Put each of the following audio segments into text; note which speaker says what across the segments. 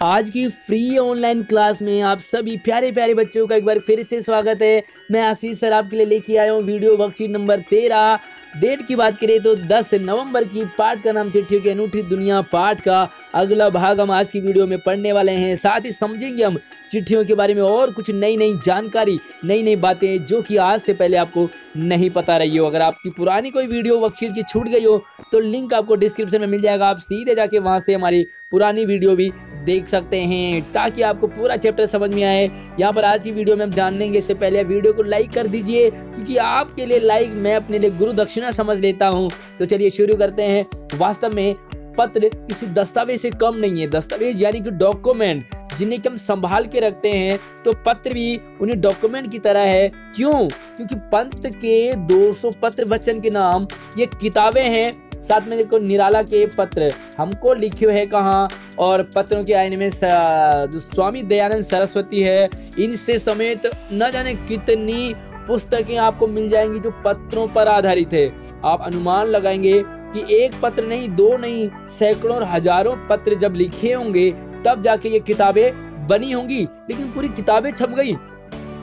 Speaker 1: आज की free online class में आप सभी प्यारे प्यारे बच्चों का एक बार फिर से स्वागत है। मैं आशीष सर आपके लिए लेके आया हूँ वीडियो वर्कशीट नंबर 13। डेट की बात करें तो 10 नवंबर की। पाठ का नाम चिट्ठियों की अनूठी दुनिया। पाठ का अगला भाग हम आज की वीडियो में पढ़ने वाले हैं। साथ ही समझेंगे हम चिट्ठियों के बारे में और कुछ नई नई जानकारी, नई नई बातें जो कि आज से पहले आपको नहीं पता रही हो। अगर आपकी पुरानी कोई वीडियो वर्कशीट की छूट गई हो तो लिंक आपको डिस्क्रिप्शन में मिल जाएगा। आप सीधे जाके वहां से हमारी पुरानी वीडियो भी देख सकते हैं ताकि आपको पूरा चैप्टर समझ में आए। यहाँ पर आज की वीडियो में हम जान लेंगे। इससे पहले वीडियो को लाइक कर दीजिए क्योंकि आपके लिए लाइक मैं अपने लिए गुरु दक्षिणा समझ लेता हूँ। तो चलिए शुरू करते हैं। वास्तव में पत्र किसी दस्तावेज से कम नहीं है। दस्तावेज यानी कि डॉक्यूमेंट जिन्हें कि हम संभाल के रखते हैं, तो पत्र भी उन्हें डॉक्यूमेंट की तरह है। क्यों? क्योंकि पंत के 200 पत्र वचन के नाम ये किताबें हैं। साथ में देखो निराला के पत्र हमको लिखे है कहाँ, और पत्रों के आईने में जो स्वामी दयानंद सरस्वती है, इनसे समेत न जाने कितनी पुस्तकें आपको मिल जाएंगी जो पत्रों पर आधारित है। आप अनुमान लगाएंगे कि एक पत्र नहीं, दो नहीं, सैकड़ों और हजारों पत्र जब लिखे होंगे तब जाके ये किताबें बनी होंगी। लेकिन पूरी किताबें छप गई।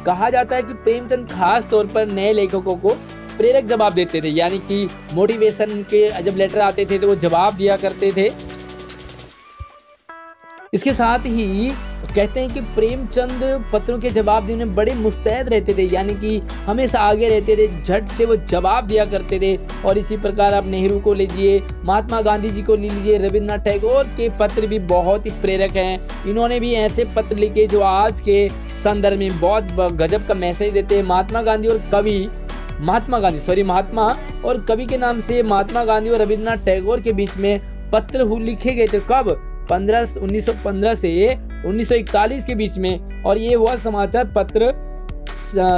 Speaker 1: कहा जाता है कि प्रेमचंद खास तौर पर नए लेखकों को प्रेरक जवाब देते थे, यानी कि मोटिवेशन के जब लेटर आते थे तो वो जवाब दिया करते थे। इसके साथ ही कहते हैं कि प्रेमचंद पत्रों के जवाब देने में बड़े मुस्तैद रहते थे, यानी कि हमेशा आगे रहते थे, झट से वो जवाब दिया करते थे। और इसी प्रकार आप नेहरू को लीजिए, महात्मा गांधी जी को ले लीजिए, रविन्द्रनाथ टैगोर के पत्र भी बहुत ही प्रेरक हैं। इन्होंने भी ऐसे पत्र लिखे जो आज के संदर्भ में बहुत गजब का मैसेज देते हैं। महात्मा और कवि के नाम से महात्मा गांधी और रविन्द्रनाथ टैगोर के बीच में पत्र लिखे गए थे। कब? 1915 से 1941 के बीच में। और ये हुआ समाचार पत्र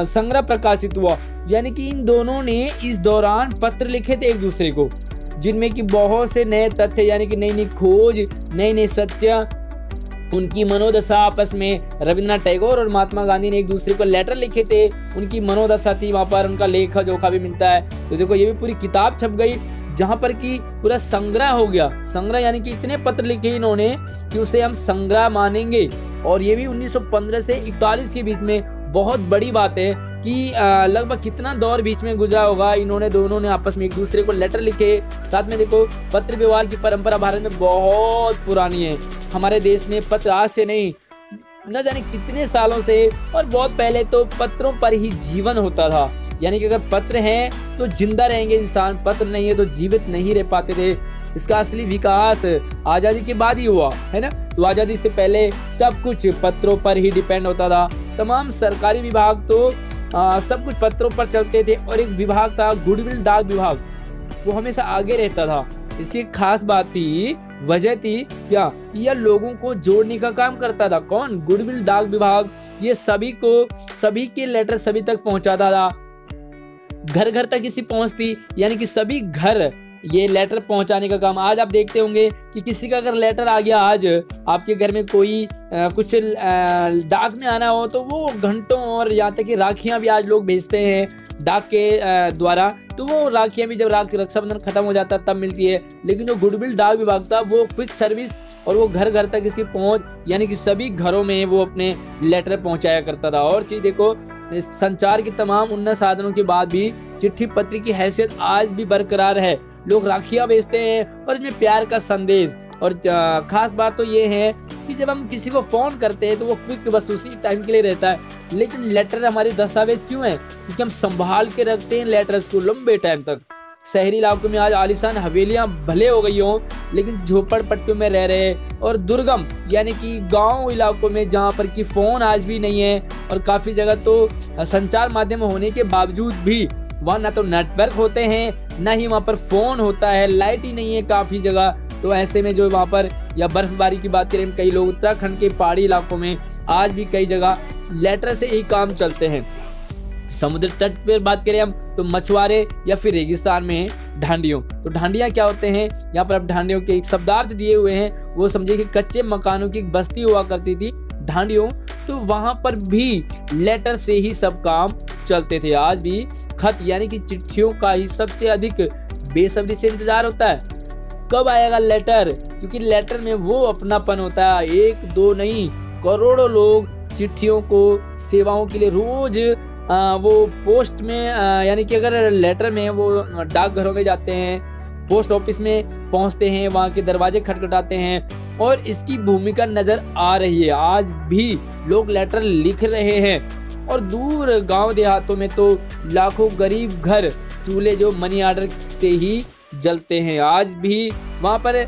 Speaker 1: संग्रह प्रकाशित हुआ, यानी कि इन दोनों ने इस दौरान पत्र लिखे थे एक दूसरे को, जिनमें कि बहुत से नए तथ्य यानी कि नई नई खोज, नए नए सत्य, उनकी मनोदशा आपस में। रविन्द्रनाथ टैगोर और महात्मा गांधी ने एक दूसरे को लेटर लिखे थे, उनकी मनोदशा थी, वहां पर उनका लेखा जोखा भी मिलता है। तो देखो ये भी पूरी किताब छप गई जहां पर कि पूरा संग्रह हो गया। संग्रह यानी कि इतने पत्र लिखे इन्होंने कि उसे हम संग्रह मानेंगे। और ये भी 1915 से 41 के बीच में। बहुत बड़ी बात है कि लगभग कितना दौर बीच में गुजरा होगा। इन्होंने दोनों ने आपस में एक दूसरे को लेटर लिखे। साथ में देखो पत्र व्यवहार की परंपरा भारत में बहुत पुरानी है। हमारे देश में पत्र आज से नहीं, न जाने कितने सालों से और बहुत पहले तो पत्रों पर ही जीवन होता था। यानी कि अगर पत्र हैं तो जिंदा रहेंगे इंसान, पत्र नहीं है तो जीवित नहीं रह पाते थे। इसका असली विकास आज़ादी के बाद ही हुआ है ना। तो आज़ादी से पहले सब कुछ पत्रों पर ही डिपेंड होता था। तमाम सरकारी विभाग तो सब कुछ पत्रों पर चलते थे। और एक विभाग था गुडविल डाक विभाग, वो हमेशा आगे रहता था। इसकी एक खास बात थी, वजह थी क्या? यह लोगों को जोड़ने का काम करता था। कौन? गुडविल डाक विभाग। ये सभी के लेटर सभी तक पहुंचाता था। घर घर तक इसी पहुंचती, यानी कि सभी घर ये लेटर पहुंचाने का काम। आज आप देखते होंगे कि किसी का अगर लेटर आ गया, आज आपके घर में कोई कुछ डाक में आना हो तो वो घंटों, और यहाँ तक कि राखियां भी आज लोग भेजते हैं डाक के द्वारा। तो वो राखियां भी जब रक्षाबंधन खत्म हो जाता तब मिलती है। लेकिन जो गुडविल डाक विभाग था वो क्विक सर्विस, और वो घर घर तक इसकी पहुंच, यानी कि सभी घरों में वो अपने लेटर पहुंचाया करता था। और चीज देखो, संचार के तमाम उन्नत साधनों के बाद भी चिट्ठी पत्र की हैसियत आज भी बरकरार है। लोग राखियां भेजते हैं और इसमें प्यार का संदेश। और खास बात तो ये है कि जब हम किसी को फोन करते हैं तो वो क्विक बस उसी टाइम के लिए रहता है। लेकिन लेटर हमारे दस्तावेज क्यों है? क्योंकि हम संभाल के रखते हैं लेटर्स को लंबे टाइम तक। शहरी इलाकों में आज आलीशान हवेलियां भले हो गई हों, लेकिन झोपड़पट्टियों में रह रहे, और दुर्गम यानी कि गांव इलाकों में जहां पर कि फोन आज भी नहीं है, और काफ़ी जगह तो संचार माध्यम होने के बावजूद भी वहाँ ना तो नेटवर्क होते हैं, ना ही वहाँ पर फोन होता है, लाइट ही नहीं है काफ़ी जगह। तो ऐसे में जो वहाँ पर, या बर्फबारी की बात करें, कई लोग उत्तराखंड के पहाड़ी इलाकों में आज भी कई जगह लेटर से ही काम चलते हैं। समुद्र तट पर बात करें हम तो मछुआरे, या फिर रेगिस्तान में ढांडियों। तो ढांडियां क्या होते हैं? यहाँ पर अब ढांडियों के एक शब्दार्थ दिए हुए हैं। वो समझिए कि कच्चे मकानों की एक बस्ती हुआ करती थी ढांडियों। तो वहां पर भी लेटर से ही सब काम चलते थे। आज भी खत यानी कि चिट्ठियों का ही सबसे अधिक बेसब्री से इंतजार होता है। कब आएगा लेटर, क्योंकि लेटर में वो अपनापन होता है। एक दो नहीं, करोड़ों लोग चिट्ठियों को सेवाओं के लिए रोज वो पोस्ट में यानी कि अगर लेटर में वो डाकघरों में जाते हैं, पोस्ट ऑफिस में पहुंचते हैं, वहाँ के दरवाजे खटखटाते हैं और इसकी भूमिका नजर आ रही है। आज भी लोग लेटर लिख रहे हैं और दूर गांव देहातों में तो लाखों गरीब घर चूल्हे जो मनी ऑर्डर से ही जलते हैं। आज भी वहाँ पर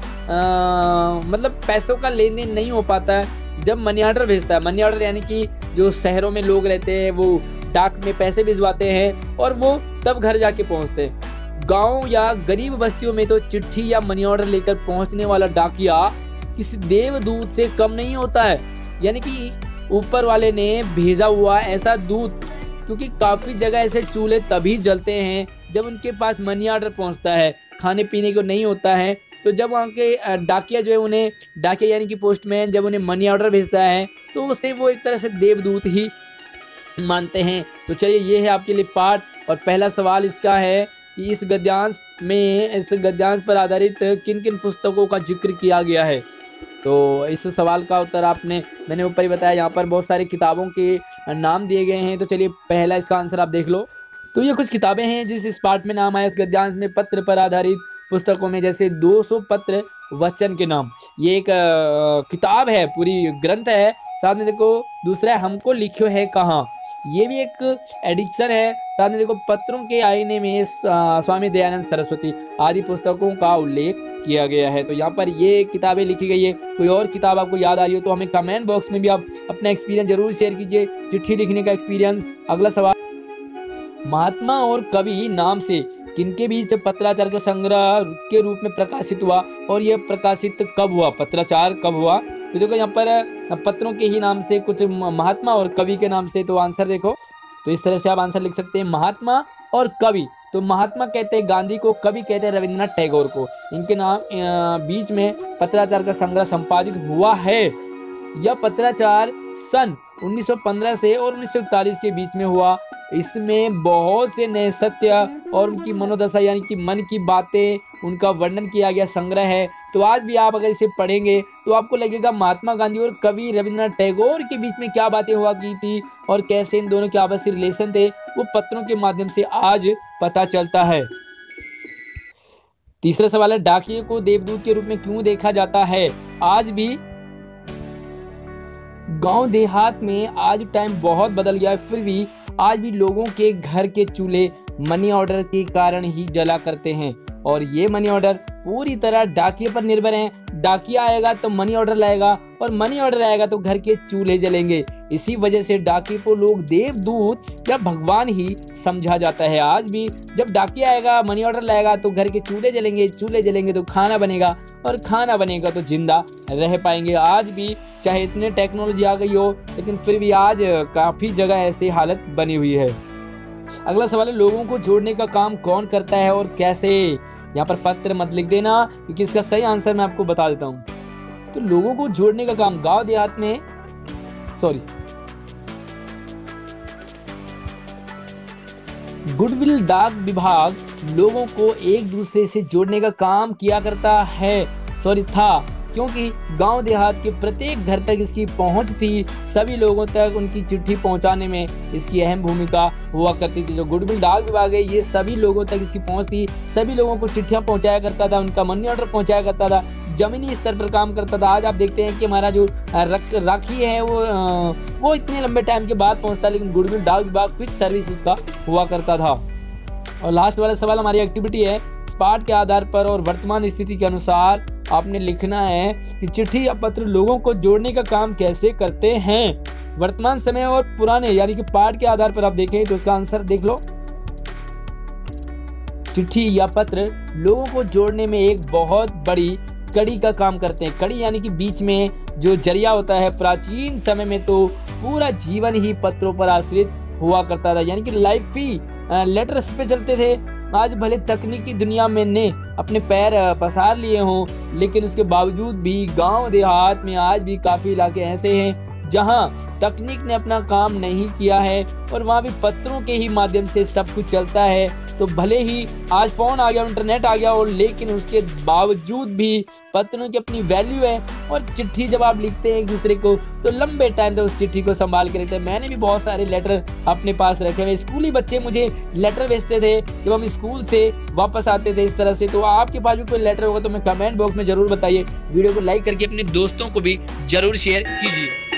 Speaker 1: मतलब पैसों का लेन देन नहीं हो पाता है जब मनी ऑर्डर भेजता है। मनी ऑर्डर यानी कि जो शहरों में लोग रहते हैं वो डाक में पैसे भिजवाते हैं और वो तब घर जाके पहुंचते हैं। गांव या गरीब बस्तियों में तो चिट्ठी या मनी ऑर्डर लेकर पहुंचने वाला डाकिया किसी देवदूत से कम नहीं होता है, यानी कि ऊपर वाले ने भेजा हुआ ऐसा दूत। क्योंकि काफी जगह ऐसे चूल्हे तभी जलते हैं जब उनके पास मनी ऑर्डर पहुंचता है, खाने पीने को नहीं होता है। तो जब वहाँ के डाकिया जो है उन्हें, डाकिया यानी कि पोस्टमैन जब उन्हें मनी ऑर्डर भेजता है तो उसे वो एक तरह से देवदूत ही मानते हैं। तो चलिए ये है आपके लिए पाठ, और पहला सवाल इसका है कि इस गद्यांश पर आधारित किन किन पुस्तकों का जिक्र किया गया है। तो इस सवाल का उत्तर मैंने ऊपर ही बताया, यहाँ पर बहुत सारी किताबों के नाम दिए गए हैं। तो चलिए पहला इसका आंसर आप देख लो। तो ये कुछ किताबें हैं जिस इस पाठ में नाम आया इस गद्यांश में पत्र पर आधारित पुस्तकों में, जैसे 200 पत्र वचन के नाम, ये एक किताब है, पूरी ग्रंथ है। साथ में देखो दूसरा है हमको लिखियो है कहाँ, ये भी एक एडिक्शन है। साथ में देखो पत्रों के आईने में स्वामी दयानंद सरस्वती आदि पुस्तकों का उल्लेख किया गया है। तो यहाँ पर ये किताबें लिखी गई है। कोई और किताब आपको याद आ रही हो तो हमें कमेंट बॉक्स में भी आप अपना एक्सपीरियंस जरूर शेयर कीजिए, चिट्ठी लिखने का एक्सपीरियंस। अगला सवाल, महात्मा और कवि नाम से किनके बीच पत्राचार का संग्रह के रूप में प्रकाशित हुआ, और यह प्रकाशित कब हुआ, पत्राचार कब हुआ। तो देखो यहाँ पर पत्रों के ही नाम से कुछ महात्मा और कवि के नाम से, तो आंसर देखो। तो इस तरह से आप आंसर लिख सकते हैं, महात्मा और कवि। तो महात्मा कहते हैं गांधी को, कवि कहते हैं रविंद्रनाथ टैगोर को। इनके नाम बीच में पत्राचार का संग्रह संपादित हुआ है। यह पत्राचार सन 1915 से और 1941 के बीच में हुआ। इसमें बहुत से नए सत्य और उनकी मनोदशा यानी कि मन की बातें, उनका वर्णन किया गया संग्रह है। तो आज भी आप अगर इसे पढ़ेंगे तो आपको लगेगा महात्मा गांधी और कवि रविंद्रनाथ टैगोर के बीच में क्या बातें हुआ की थी और कैसे इन दोनों के आपसी रिलेशन थे, वो पत्रों के माध्यम से आज पता चलता है। तीसरा सवाल है, डाकिये को देवदूत के रूप में क्यों देखा जाता है। आज भी गांव देहात में आज टाइम बहुत बदल गया है, फिर भी आज भी लोगों के घर के चूल्हे मनी ऑर्डर के कारण ही जला करते हैं। और ये मनी ऑर्डर पूरी तरह डाकिये पर निर्भर हैं। डाकिया आएगा तो मनी ऑर्डर लाएगा और मनी ऑर्डर आएगा तो घर के चूल्हे जलेंगे। इसी वजह से डाकिये को लोग देवदूत या भगवान ही समझा जाता है। आज भी जब डाकिया आएगा, मनी ऑर्डर लाएगा तो घर के चूल्हे जलेंगे, चूल्हे जलेंगे तो खाना बनेगा और खाना बनेगा तो जिंदा रह पाएंगे। आज भी चाहे इतने टेक्नोलॉजी आ गई हो, लेकिन फिर भी आज काफी जगह ऐसी हालत बनी हुई है। अगला सवाल है, लोगों को जोड़ने का काम कौन करता है और कैसे। यहाँ पर पत्र मत लिख देना क्योंकि इसका सही आंसर मैं आपको बता देता हूँ। तो लोगों को जोड़ने का काम गांव देहात में गुडविल डाक विभाग लोगों को एक दूसरे से जोड़ने का काम किया करता है था, क्योंकि गांव देहात के प्रत्येक घर तक इसकी पहुंच थी। सभी लोगों तक उनकी चिट्ठी पहुंचाने में इसकी अहम भूमिका हुआ करती थी। जो गुडविल डाक विभाग है, ये सभी लोगों तक इसकी पहुंच थी, सभी लोगों को चिट्ठियां पहुंचाया करता था, उनका मनी ऑर्डर पहुंचाया करता था, जमीनी स्तर पर काम करता था। आज आप देखते हैं कि हमारा जो राखी है वो इतने लंबे टाइम के बाद पहुंचता है, लेकिन गुडविल डाक विभाग क्विक सर्विस इसका हुआ करता था। और लास्ट वाला सवाल हमारी एक्टिविटी है, इस पाठ के आधार पर और वर्तमान स्थिति के अनुसार आपने लिखना है कि चिट्ठी या पत्र लोगों को जोड़ने का काम कैसे करते हैं। वर्तमान समय और पुराने यानी कि पाठ के आधार पर आप देखें तो इसका आंसर देख लो। चिट्ठी या पत्र लोगों को जोड़ने में एक बहुत बड़ी कड़ी का काम करते हैं। कड़ी यानी कि बीच में जो जरिया होता है। प्राचीन समय में तो पूरा जीवन ही पत्रों पर आश्रित हुआ करता था, यानी कि लाइफ ही लेटर्स पे चलते थे। आज भले तकनीकी दुनिया में ने अपने पैर पसार लिए हों, लेकिन उसके बावजूद भी गांव देहात में आज भी काफ़ी इलाके ऐसे हैं जहां तकनीक ने अपना काम नहीं किया है और वहां भी पत्रों के ही माध्यम से सब कुछ चलता है। तो भले ही आज फोन आ गया, इंटरनेट आ गया, और लेकिन उसके बावजूद भी पत्रों की अपनी वैल्यू है। और चिट्ठी जब आप लिखते हैं एक दूसरे को तो लंबे टाइम तक उस चिट्ठी को संभाल के रखते हैं। मैंने भी बहुत सारे लेटर अपने पास रखे हुए। स्कूली बच्चे मुझे लेटर भेजते थे जब हम स्कूल से वापस आते थे इस तरह से। तो आपके पास भी कोई लेटर होगा तो मैं कमेंट बॉक्स में जरूर बताइए। वीडियो को लाइक करके अपने दोस्तों को भी जरूर शेयर कीजिए।